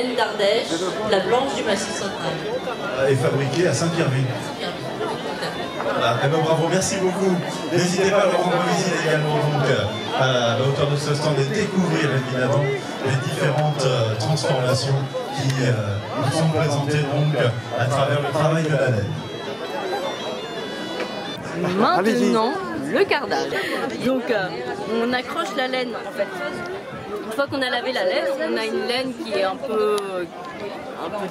laine d'Ardèche, la blanche du Massif central. Et fabriquée à Saint-Pierreville. Voilà, eh ben, bravo, merci beaucoup. N'hésitez pas à leur rendre visite également donc, à la hauteur de ce stand et découvrir évidemment les différentes transformations qui nous sont présentées donc à travers le travail de la laine. Maintenant, le cardage. Donc, on accroche la laine en fait. Une fois qu'on a lavé la laine, on a une laine qui est un peu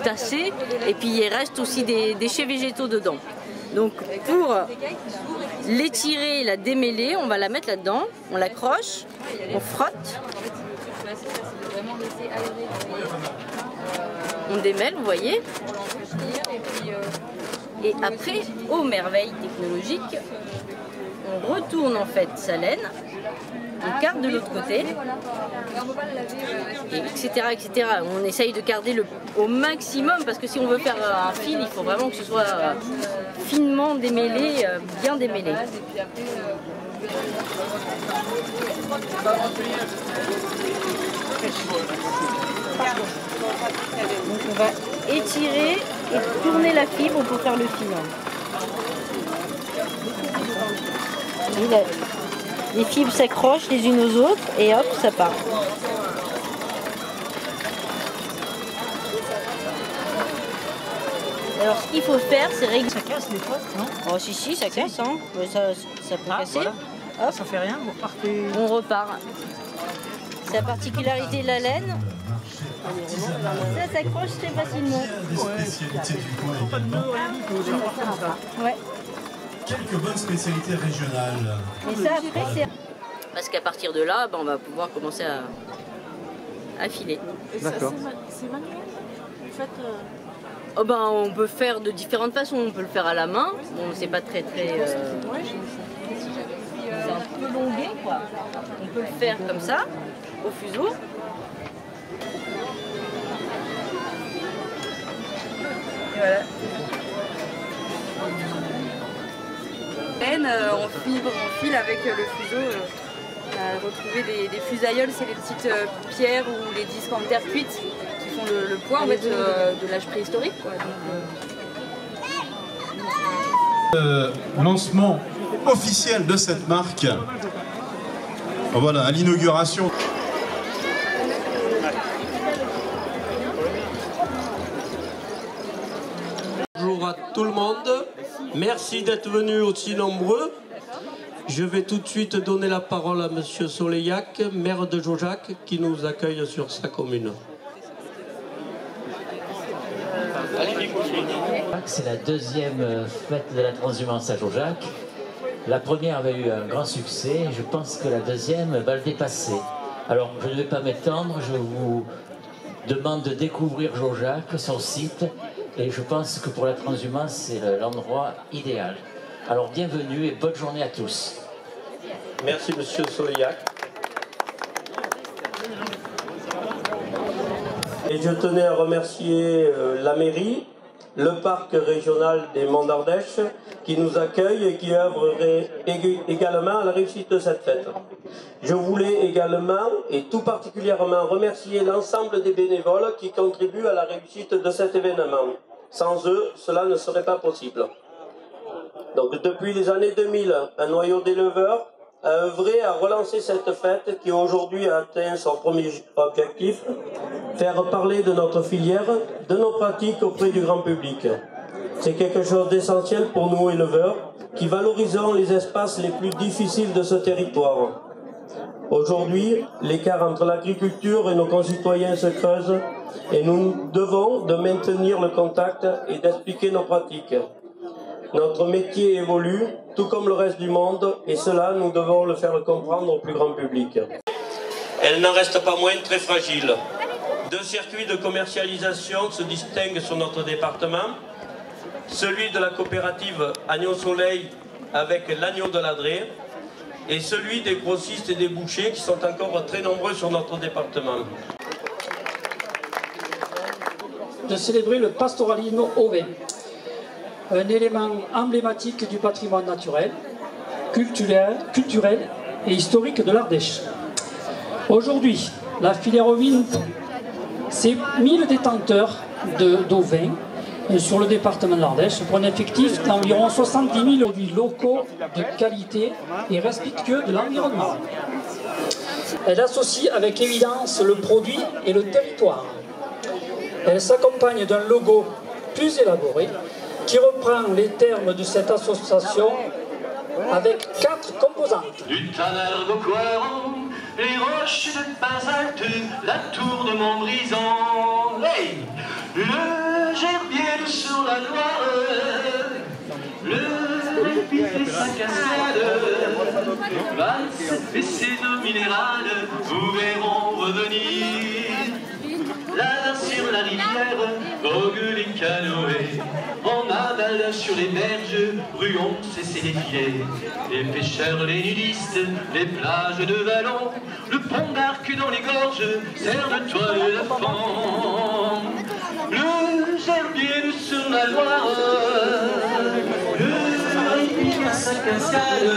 tassée et puis il reste aussi des déchets végétaux dedans. Donc pour l'étirer et la démêler, on va la mettre là-dedans, on l'accroche, on frotte, on démêle, vous voyez. Et après, aux merveilles technologiques, on retourne en fait sa laine, on carde de l'autre côté, et etc., etc. On essaye de carder au maximum parce que si on veut faire un fil, il faut vraiment que ce soit finement démêlé, bien démêlé. Donc on va étirer et tourner la fibre pour faire le fil. Les fibres s'accrochent les unes aux autres et hop, ça part. Alors ce qu'il faut faire, c'est régler. Ça casse des fois, non? Oh si, ça casse, hein. Ça peut casser. Voilà. Hop. Ça fait rien, vous repartez. On repart. C'est la particularité de la laine. Ça s'accroche très facilement. Des spécialités du coin également. Ouais. Quelques bonnes spécialités régionales. Et ça après c'est... Parce qu'à partir de là, on va pouvoir commencer à filer. D'accord. C'est manuel? Vous faites... Oh on peut faire de différentes façons. On peut le faire à la main. Bon, c'est pas très... C'est un peu longué, quoi. On peut le faire comme ça, au fuseau. Et voilà. On file avec le fuseau. On a retrouvé des fusailloles, c'est les petites pierres ou les disques en terre cuite qui font le poids en fait, de l'âge préhistorique. Quoi. Lancement officiel de cette marque. Voilà, à l'inauguration. Bonjour à tout le monde. Merci d'être venus aussi nombreux. Je vais tout de suite donner la parole à Monsieur Soleillac, maire de Jaujac, qui nous accueille sur sa commune. C'est la deuxième fête de la transhumance à Jaujac. La première avait eu un grand succès. Je pense que la deuxième va le dépasser. Alors, je ne vais pas m'étendre. Je vous demande de découvrir Jaujac, son site. Et je pense que pour la transhumance, c'est l'endroit idéal. Alors, bienvenue et bonne journée à tous. Merci, Monsieur Soleillac. Et je tenais à remercier la mairie, le parc régional des Monts d'Ardèche, qui nous accueille et qui œuvrerait également à la réussite de cette fête. Je voulais également, et tout particulièrement, remercier l'ensemble des bénévoles qui contribuent à la réussite de cet événement. Sans eux, cela ne serait pas possible. Donc, depuis les années 2000, un noyau d'éleveurs a œuvré à relancer cette fête qui aujourd'hui a atteint son premier objectif, faire parler de notre filière, de nos pratiques auprès du grand public. C'est quelque chose d'essentiel pour nous éleveurs qui valorisons les espaces les plus difficiles de ce territoire. Aujourd'hui, l'écart entre l'agriculture et nos concitoyens se creuse et nous devons de maintenir le contact et d'expliquer nos pratiques. Notre métier évolue, tout comme le reste du monde, et cela, nous devons le faire comprendre au plus grand public. Elle n'en reste pas moins très fragile. Deux circuits de commercialisation se distinguent sur notre département. Celui de la coopérative Agneau Soleil avec l'agneau de Ladré, et celui des grossistes et des bouchers qui sont encore très nombreux sur notre département. De célébrer le pastoralisme ovin, un élément emblématique du patrimoine naturel, culturel et historique de l'Ardèche. Aujourd'hui, la filière ovine C'est 1000 détenteurs d'ovins sur le département de l'Ardèche pour un effectif d'environ 70 000 produits locaux de qualité et respectueux de l'environnement. Elle associe avec évidence le produit et le territoire. Elle s'accompagne d'un logo plus élaboré qui reprend les termes de cette association avec 4 composantes. Du Tanner Coiron, les roches de basalte, la tour de Montbrison, hey, le gerbier sur la Loire, le pif et sa cascade, 27 WC d'eau minérale vous verront revenir. Là sur la rivière, voguent les canoës, en aval sur les berges, Bruon cessé les filets. Les pêcheurs, les nudistes, les plages de Vallon, le pont d'Arc dans les gorges, sert de toile la fond. Le gerbier sur la Loire, le répit à sa cascade,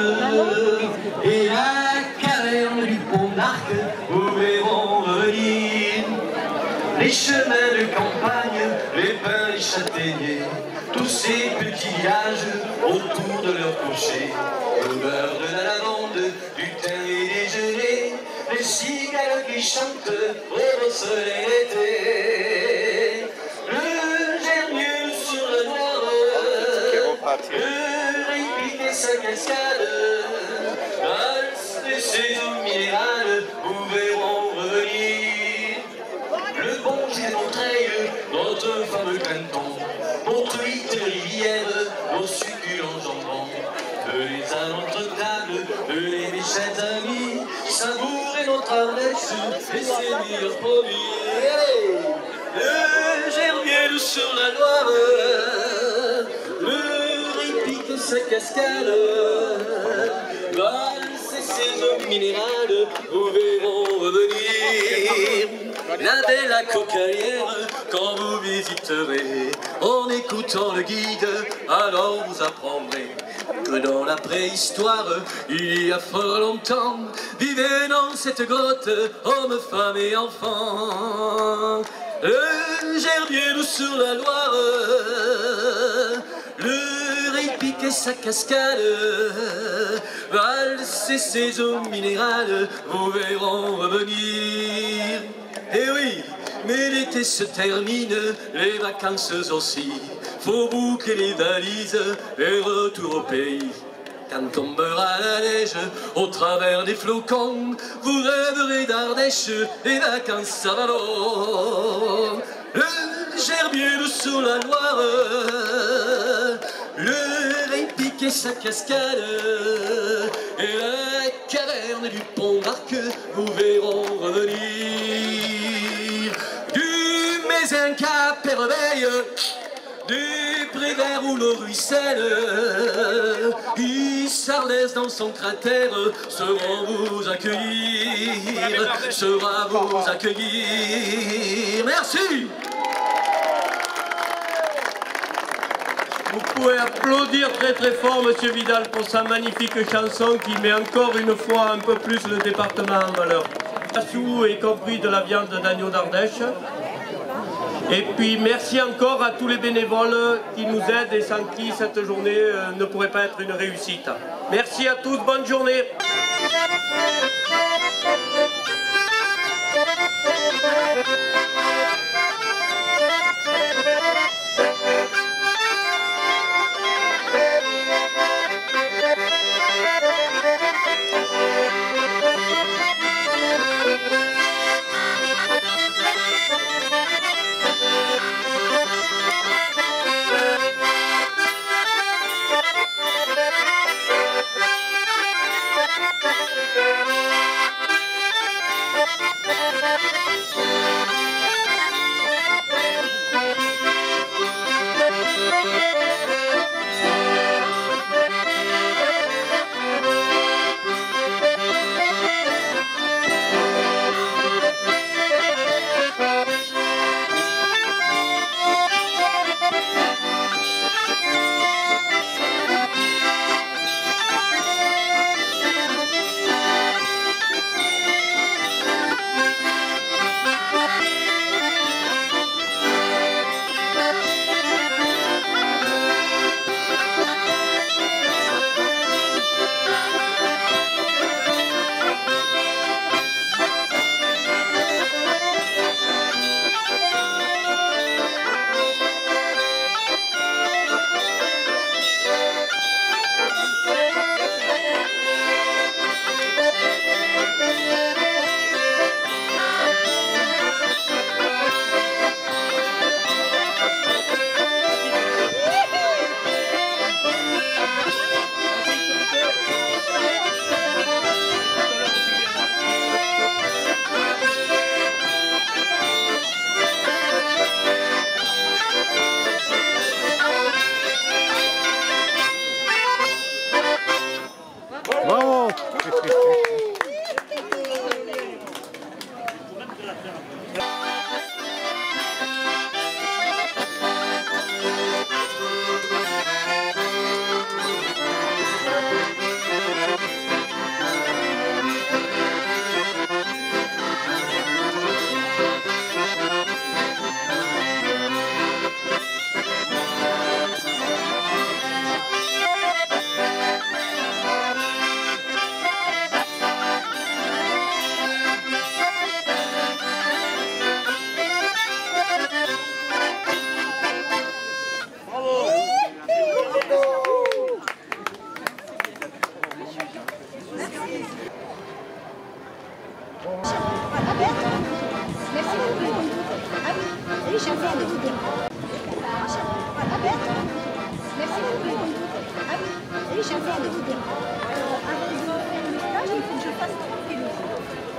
et la caverne du pont d'Arc, vous verront revenir. Les chemins de campagne, les pins, les châtaigniers, tous ces petits villages autour de leur cocher, l'odeur de la lavande, du thym et des gelées, les cigales qui chantent au soleil d'été. Le germier sur le noir, le répit et sa cascade, valse et ses eaux minérales vous verront revenir. Le bon Gilles Montreuil, notre fameux canton, notre huit rivières, nos succulents jambons, les ânes entre tables, les bichettes amies, savourer notre Ardèche et ses meilleurs produits. Le gerbier sur la Loire, le répique et sa cascade, valse et ses eaux minérales vous verront revenir. La belle Cocalière, quand vous visiterez, en écoutant le guide, alors vous apprendrez que dans la préhistoire, il y a fort longtemps, vivaient dans cette grotte hommes, femmes et enfants. Le gerbier sur la Loire, le répique et sa cascade, valse et ses eaux minérales vous verront revenir. Eh oui, mais l'été se termine, les vacances aussi. Faut boucler les valises et retour au pays. Quand tombera la neige au travers des flocons, vous rêverez d'Ardèche et vacances à Vallon. Le gerbier sur la Loire, le répique et sa cascade, et la caverne du pont d'Arc vous verront revenir. Du Mézenc à Perveille, du Prévert où l'eau ruisselle, Issarlès dans son cratère saura vous accueillir, saura vous accueillir. Merci. Vous pouvez applaudir très très fort Monsieur Vidal pour sa magnifique chanson qui met encore une fois un peu plus le département en valeur. Sous y compris de la viande d'agneau d'Ardèche. Et puis merci encore à tous les bénévoles qui nous aident et sans qui cette journée ne pourrait pas être une réussite. Merci à tous, bonne journée.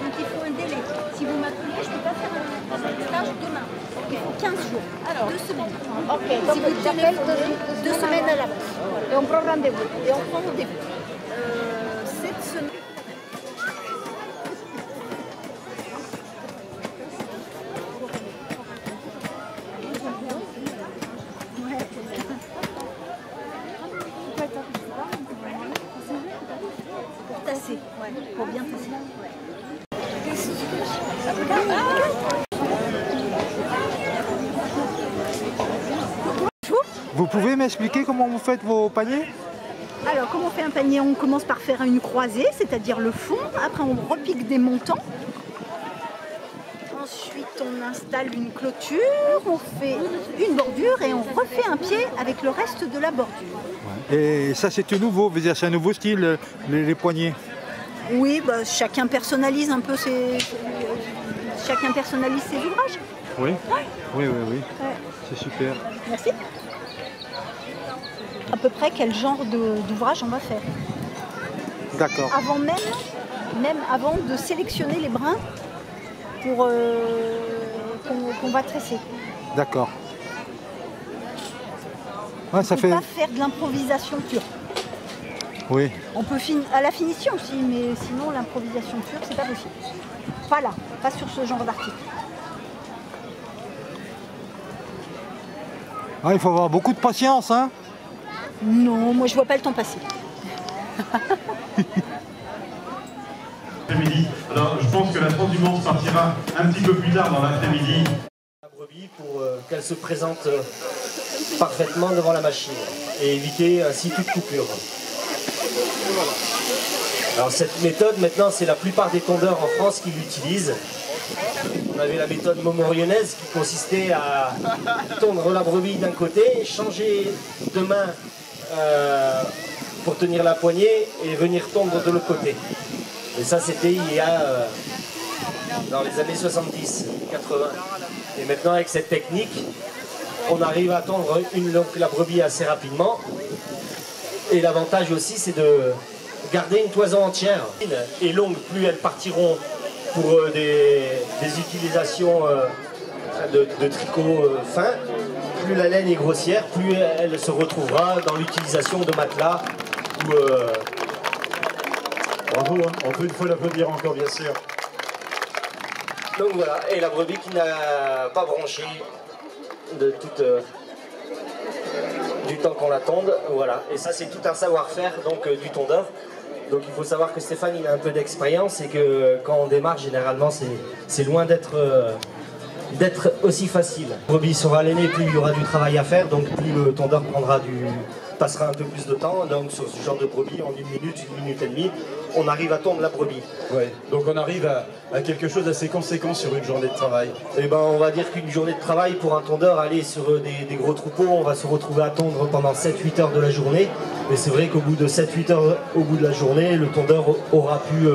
Donc il faut un délai. Si vous m'appelez, je ne peux pas faire un stage demain. Il faut 15 jours. Alors, 2 semaines. Ok, donc si j'appelle 2 semaines à l'avance. Et on prend rendez-vous. Et on prend rendez-vous. Cette semaine. Pour tasser, ouais, pour bien tasser. Vous pouvez m'expliquer comment vous faites vos paniers? Alors, comment on fait un panier? On commence par faire une croisée, c'est-à-dire le fond. Après, on repique des montants. Ensuite, on installe une clôture, on fait une bordure et on refait un pied avec le reste de la bordure. Et ça, c'est tout nouveau, c'est un nouveau style, les poignées? Oui, bah, chacun personnalise un peu chacun personnalise ses ouvrages. Oui, Ouais. oui. Ouais. C'est super. Merci. À peu près quel genre d'ouvrage on va faire. D'accord. Avant même avant de sélectionner les brins pour qu'on va tresser. D'accord. Ouais, ça On ne fait... peut pas faire de l'improvisation pure. Oui. On peut à la finition aussi, mais sinon l'improvisation pure, c'est pas possible. Pas là, pas sur ce genre d'article. Ah, il faut avoir beaucoup de patience, hein? Non, moi je vois pas le temps passer. Après-midi. Alors, je pense que la transhumance partira un petit peu plus tard dans l'après-midi. La brebis pour qu'elle se présente parfaitement devant la machine et éviter ainsi toute coupure. Alors cette méthode maintenant c'est la plupart des tondeurs en France qui l'utilisent. On avait la méthode momorionnaise qui consistait à tondre la brebis d'un côté, changer de main pour tenir la poignée et venir tondre de l'autre côté. Et ça c'était il y a dans les années 70, 80. Et maintenant avec cette technique, on arrive à tondre la brebis assez rapidement. Et l'avantage aussi c'est de garder une toison entière et longue, plus elles partiront pour des utilisations de tricot fin, plus la laine est grossière, plus elle se retrouvera dans l'utilisation de matelas. Bravo, hein. On peut une fois l'applaudir encore, bien sûr. Donc voilà, et la brebis qui n'a pas bronché de toute... du temps qu'on la tonde, voilà. Et ça c'est tout un savoir-faire donc du tondeur. Donc il faut savoir que Stéphane il a un peu d'expérience et que quand on démarre généralement c'est loin d'être aussi facile. La brebis sera lainée, plus il y aura du travail à faire, donc plus le tondeur passera un peu plus de temps. Donc sur ce genre de brebis, en 1 minute, 1 minute et demie, on arrive à tondre la brebis. Ouais. Donc on arrive à quelque chose d'assez conséquent sur une journée de travail. Et ben on va dire qu'une journée de travail pour un tondeur, aller sur des gros troupeaux, on va se retrouver à tondre pendant 7-8 heures de la journée. Mais c'est vrai qu'au bout de 7-8 heures au bout de la journée, le tondeur aura pu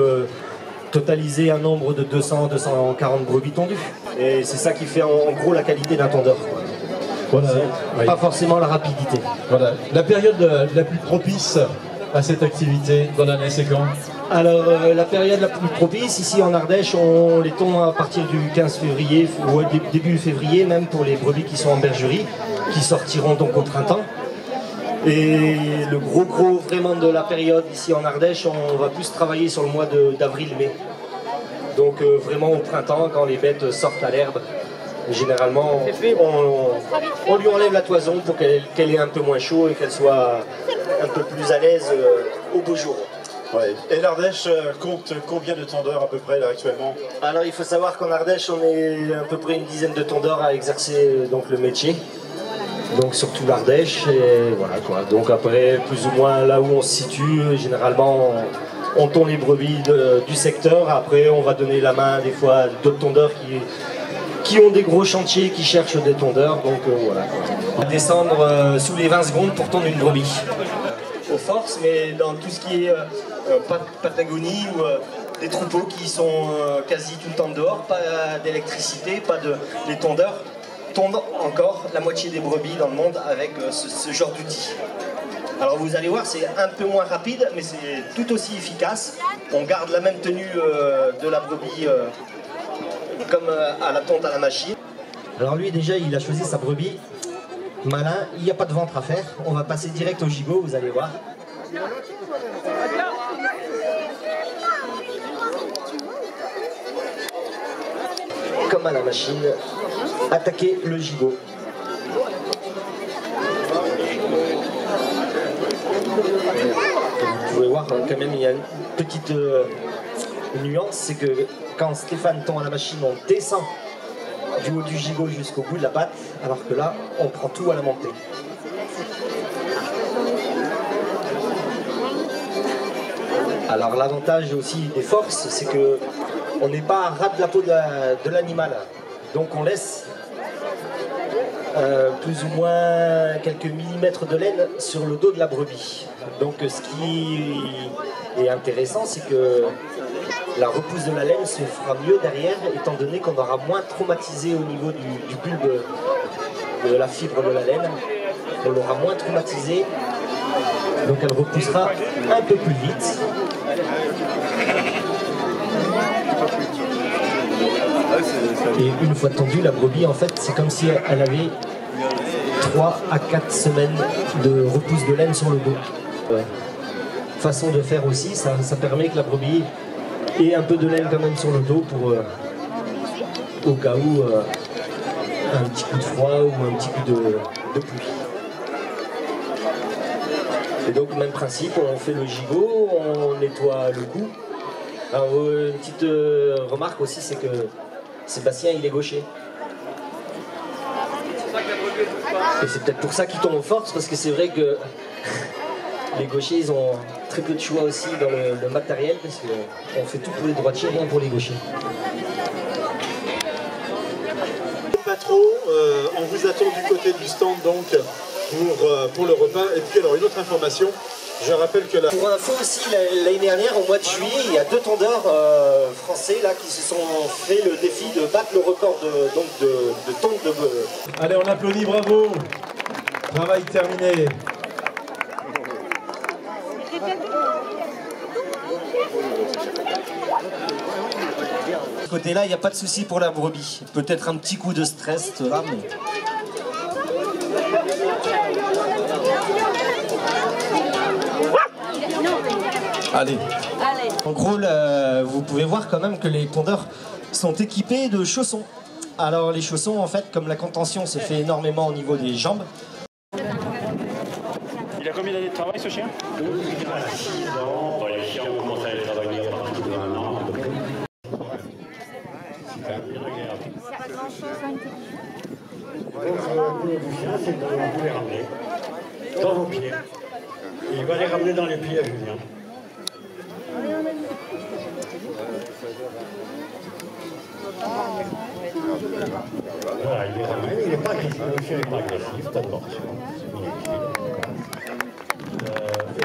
totaliser un nombre de 200-240 brebis tondues. Et c'est ça qui fait en gros la qualité d'un tondeur. Voilà. Pas forcément la rapidité. Voilà. La période la plus propice à cette activité dans l'année, c'est quand? Alors la période la plus propice, ici en Ardèche, on les tond à partir du 15 février, ou début février même pour les brebis qui sont en bergerie, qui sortiront donc au printemps. Et le gros vraiment de la période ici en Ardèche, on va plus travailler sur le mois d'avril-mai. Donc vraiment au printemps, quand les bêtes sortent à l'herbe, généralement on lui enlève la toison pour qu'elle ait un peu moins chaud et qu'elle soit un peu plus à l'aise au beau jour. Ouais. Et l'Ardèche compte combien de tondeurs à peu près là actuellement? Alors il faut savoir qu'en Ardèche on est à peu près une dizaine de tondeurs à exercer donc le métier. Donc surtout l'Ardèche et voilà quoi. Donc après plus ou moins là où on se situe, généralement on tond les brebis du secteur. Après on va donner la main des fois à d'autres tondeurs qui ont des gros chantiers, qui cherchent des tondeurs. Donc voilà quoi. On va descendre sous les 20 secondes pour tondre une brebis. Aux forces, mais dans tout ce qui est Patagonie ou des troupeaux qui sont quasi tout le temps dehors, pas d'électricité, pas de... Les tondeurs tondent encore la moitié des brebis dans le monde avec ce genre d'outils. Alors vous allez voir, c'est un peu moins rapide, mais c'est tout aussi efficace. On garde la même tenue de la brebis comme à la tonte à la machine. Alors lui déjà, il a choisi sa brebis. Malin, il n'y a pas de ventre à faire. On va passer direct au gigot, vous allez voir. Comme à la machine, attaquer le gigot. Vous pouvez voir quand même, il y a une petite nuance, c'est que quand Stéphane tond à la machine, on descend du haut du gigot jusqu'au bout de la patte, alors que là, on prend tout à la montée. Alors l'avantage aussi des forces, c'est que on n'est pas à ras de la peau de l'animal, donc on laisse plus ou moins quelques millimètres de laine sur le dos de la brebis. Donc ce qui est intéressant, c'est que la repousse de la laine se fera mieux derrière, étant donné qu'on aura moins traumatisé au niveau du bulbe de la fibre de la laine. On l'aura moins traumatisé, donc elle repoussera un peu plus vite. Et une fois tendue, la brebis, en fait, c'est comme si elle avait 3 à 4 semaines de repousse de laine sur le dos. Façon de faire aussi, ça permet que la brebis ait un peu de laine quand même sur le dos pour, au cas où, un petit coup de froid ou un petit coup de pluie. Et donc, même principe, on fait le gigot, on nettoie le cou. Alors, une petite remarque aussi, c'est que Sébastien, il est gaucher. Et c'est peut-être pour ça qu'il tombe en force, parce que c'est vrai que les gauchers, ils ont très peu de choix aussi dans le matériel, parce qu'on fait tout pour les droitiers, rien pour les gauchers. Pas trop, on vous attend du côté du stand donc pour le repas. Et puis alors une autre information, je rappelle que Pour info aussi, l'année dernière, au mois de juillet, il y a 2 tondeurs français là, qui se sont fait le défi de battre le record de tonte de bœuf. Allez, on applaudit, bravo. Travail terminé. De ce côté-là, il n'y a pas de souci pour la brebis. Peut-être un petit coup de stress là, mais... Allez. En gros, vous pouvez voir quand même que les tondeurs sont équipés de chaussons. Alors les chaussons, en fait, comme la contention se fait énormément au niveau des jambes. Il a combien d'années de travail, ce chien? 6 ans. Bon, les chiens ont commencé à les travailler à partir de 1 an. C'est pas grand-chose à Le chien, c'est de vous les ramener dans vos pieds. Il va les ramener dans les pieds à Julien. Voilà, il les ramène, il n'est pas agressif, le chien n'est pas agressif, d'abord. Et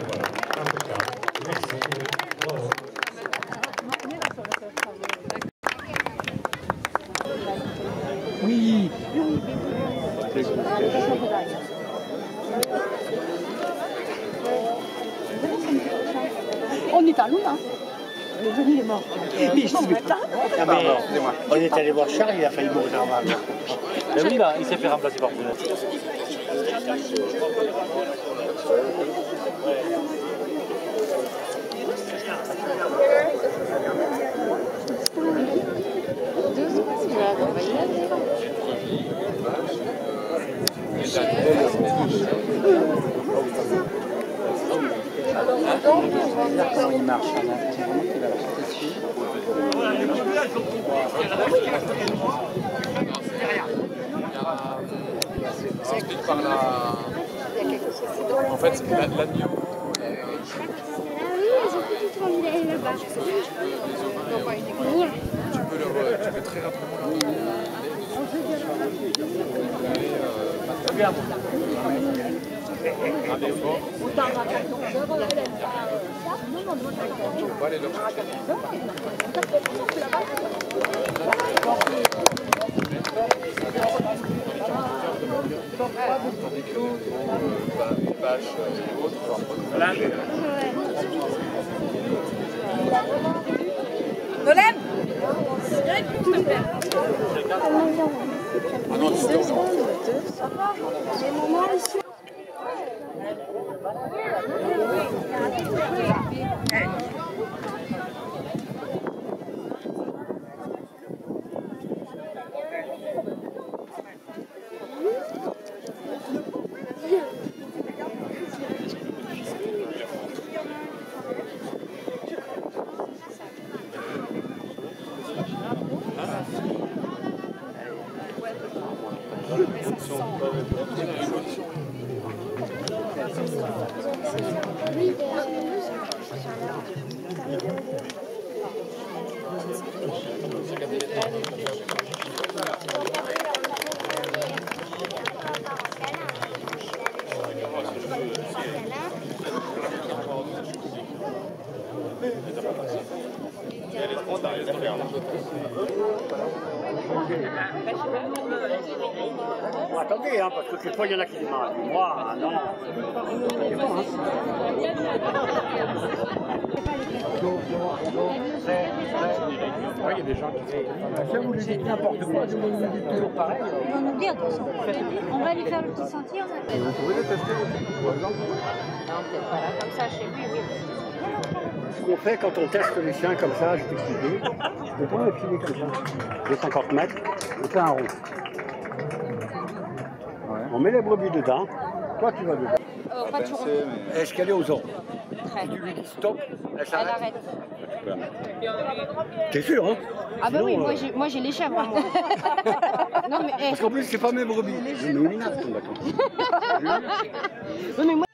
voilà, impeccable. Merci, bravo. Oui. On est à Luna. Le jeune il est mort. On est allé voir Charles, il a failli mourir en mal. Mais oui, là, il s'est fait remplacer par Brunet. Il marche, il va la dessus. Ça s'explique par la... En fait, l'agneau... Tu peux très rapidement le... Nolem. Bon, attendez, hein, parce que quelquefois il y en a qui démarrent. Moi, non. C'est bon, hein. Il y a des gens qui font. Vous lui dites n'importe quoi, vous lui dites toujours pareil. Ils vont nous dire de toute façon. On va lui faire le petit sentier, on appelle. Vous pouvez le tester, par exemple? Non, peut-être pas là, comme ça, chez lui, oui. Ce qu'on fait quand on teste les chiens comme ça, je t'explique. Je prends le filet comme ça, de 50 mètres, on fait un rond. Ouais. On met les brebis dedans, toi tu vas dedans. Pas toujours. Est-ce qu'elle est aux ordres? Si tu lui dis stop, elle s'arrête. Elle arrête. Tu peux la mettre. T'es sûr, hein? Ah bah sinon, oui, moi j'ai les chèvres, moi. Non mais... Parce qu'en plus, c'est pas mes brebis. Je mets une nappe, ton bâton. Oui, mais moi...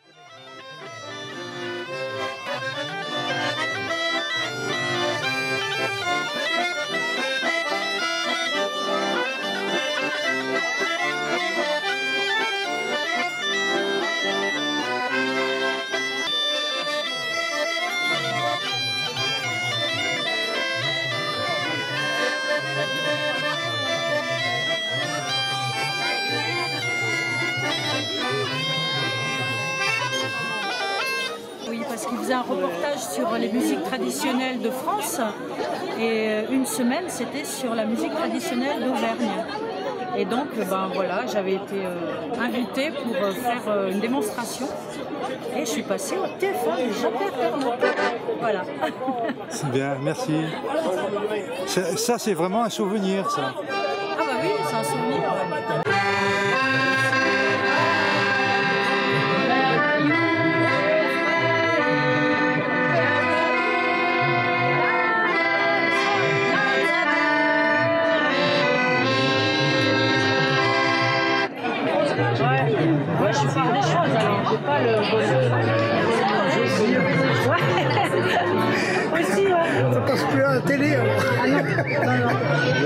Parce qu'il faisait un reportage sur les musiques traditionnelles de France et une semaine c'était sur la musique traditionnelle d'Auvergne. Et donc ben voilà, j'avais été invitée pour faire une démonstration et je suis passée au TF1 de Jean-Pierre Pernaut. Voilà. C'est bien, merci. Ça c'est vraiment un souvenir, ça. Ah bah oui, c'est un souvenir. Ouais, je parle des choses alors, j'ai pas le aussi, ouais. Ça passe plus à la télé alors. Ah non, non, non.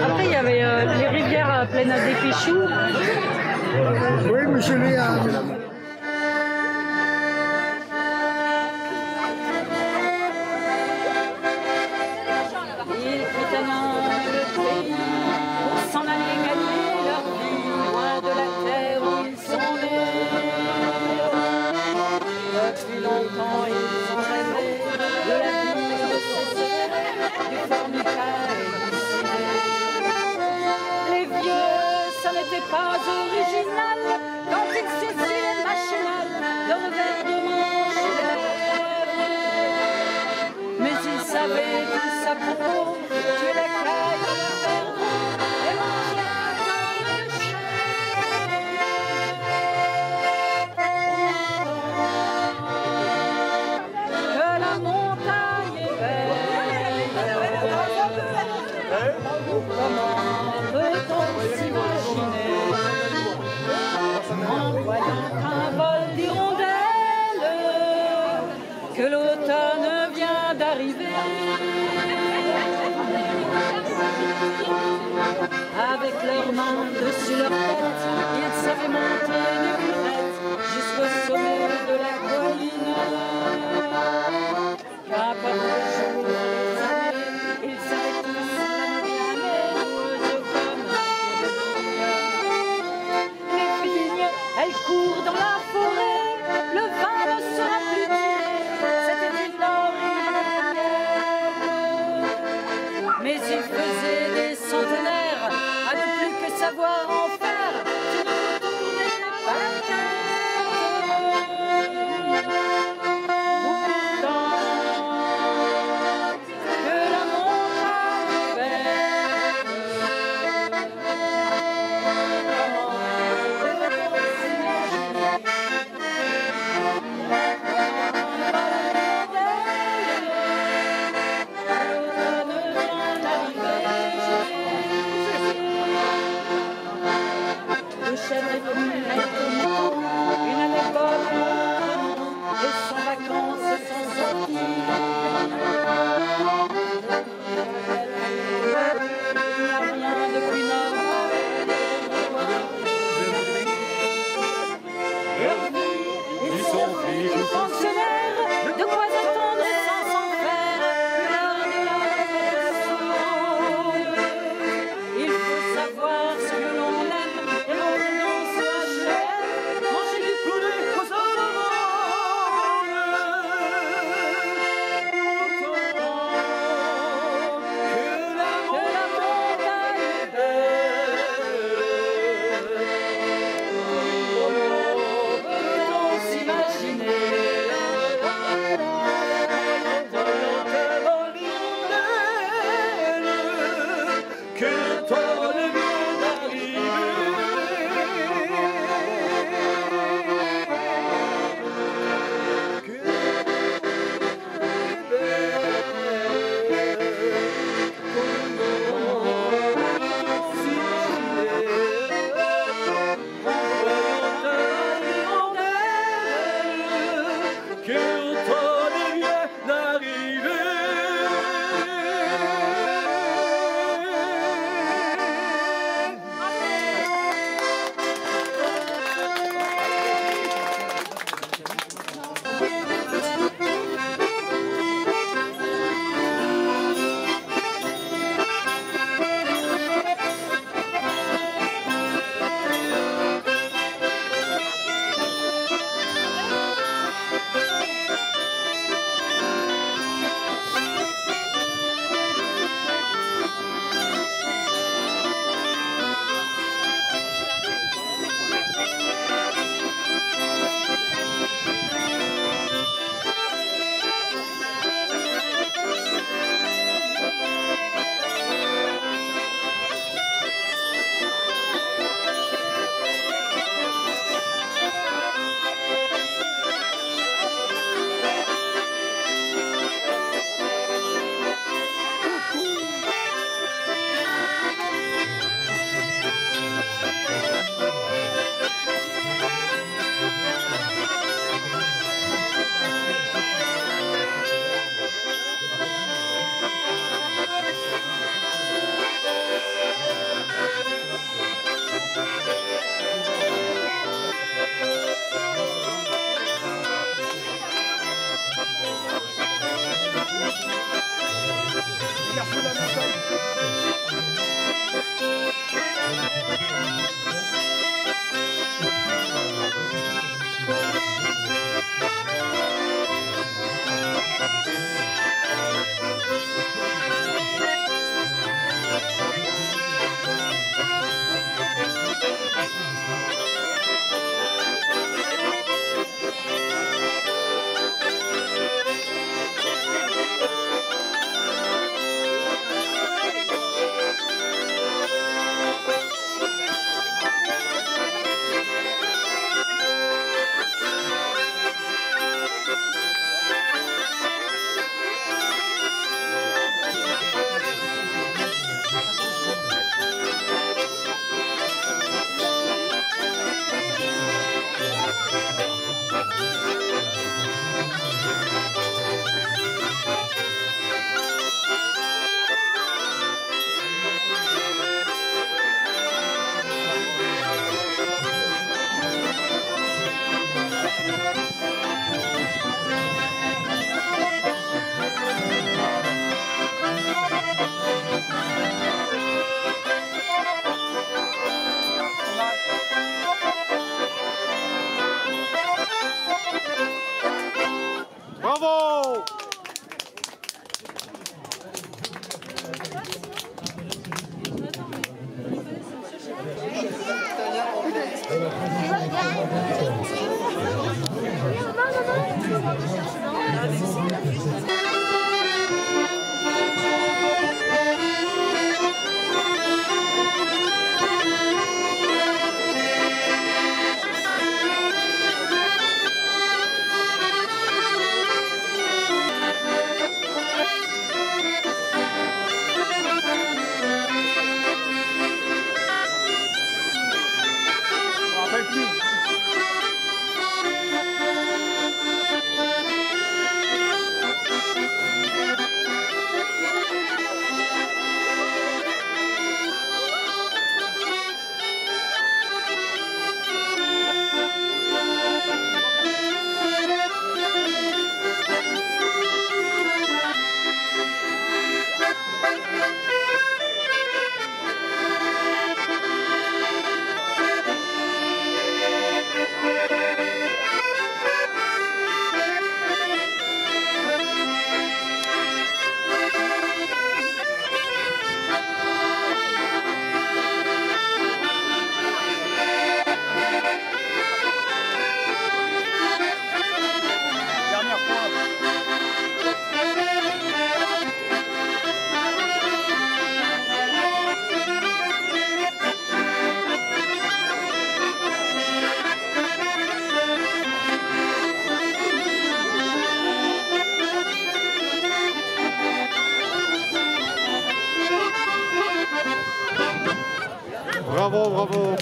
Après il y avait les rivières pleines à des péchous. Oui, mais je l'ai à... Ils quittent le pays pour s'en aller gagner leur vie loin de la terre où ils sont nés. Depuis longtemps ils ont rêvé de la vie de ces secrets, du formica et du ciné. Les vieux, ça n'était pas original quand ils saisirent machinal leur verre de manche et leurs lèvres. Mais ils savaient tous à propos tuer la caille de leur perdreau et manger un temps de que la montagne est belle. Comment peut-on s'imaginer en voyant un vol d'hirondelles que l'automne vient d'arriver avec leurs mains dessus leur tête, ils savaient monter une crête jusqu'au sommet Bravo! Bravo, bravo.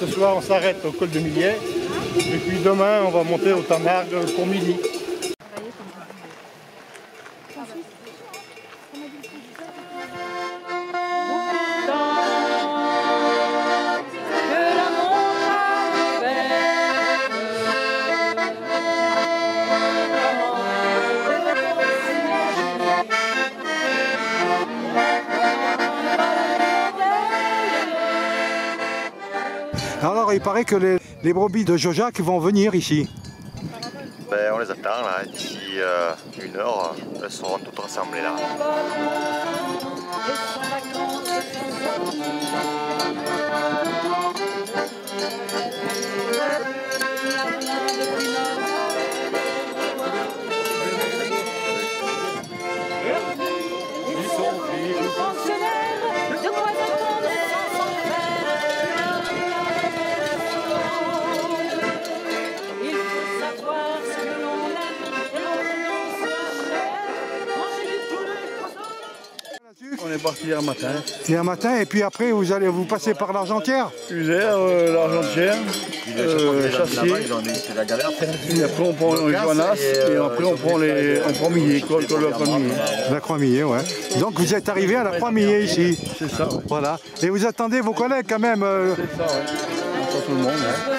Ce soir, on s'arrête au col de Millet. Et puis demain, on va monter au Tamargue pour midi. Alors il paraît que les brebis de Jaujac vont venir ici. Ben, on les attend là, d'ici 1 heure, elles seront toutes rassemblées là. On est parti hier matin. Hier matin, et puis après vous allez vous passer par l'Argentière. Usère, l'Argentière, Chassier. Et après on prend les Joannas et après on prend Millet, la Croix Millet. La Croix Millet, ouais. Donc vous êtes arrivé à la Croix Millet ici. C'est ça, ouais. Voilà. Et vous attendez vos collègues quand même. C'est ça, oui. On attend tout le monde. Hein.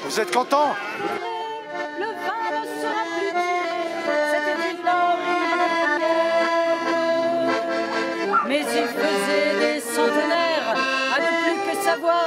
Vous êtes content? Le vin ne sera plus tiré, c'était une horrible première. Mais il faisait des centenaires à ne plus que savoir